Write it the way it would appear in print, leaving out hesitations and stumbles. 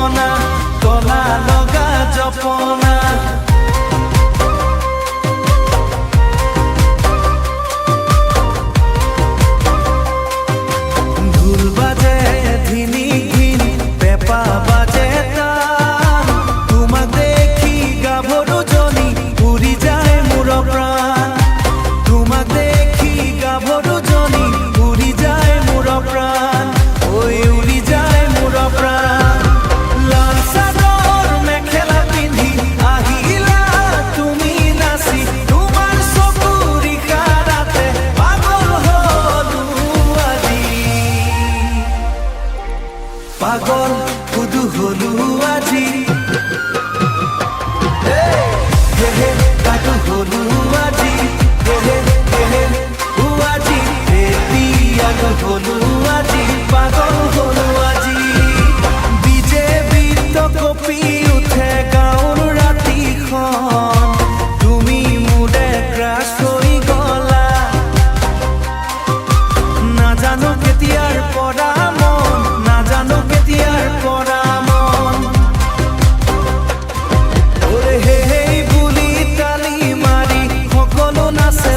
জপনা তলা লগা জপনা ঢোল বাজে ধিনি ধিন পেপা বাজে তান তোমাক দেখি গাভৰু জনী উৰি যায় মোৰ প্ৰাণ তোমাক দেখি গাভৰু জনী উৰি যায় মোৰ প্ৰাণ ঐ উৰি যায় মোৰ প্ৰাণ লাল চাদৰ মেখেলা পিন্ধি আহিলা তুমি নাচি তোমাৰ চকুৰ ইশাৰাতে পাগল হলো আজি পাগল শুধু হলো আজি পাগল হলো আজি আজি হলো আজি পাগল হলো আজি বিজেপিত কপি উঠে গাঁৱৰ ৰাতিখন তুমি মোৰে ক্ৰাছ হৈ গলা নাজানো কেতিয়াৰ পৰা মন নাজানো কেতিয়াৰ পৰা মন ওৰে হে বুলি তালি মাৰি সকলো নাচে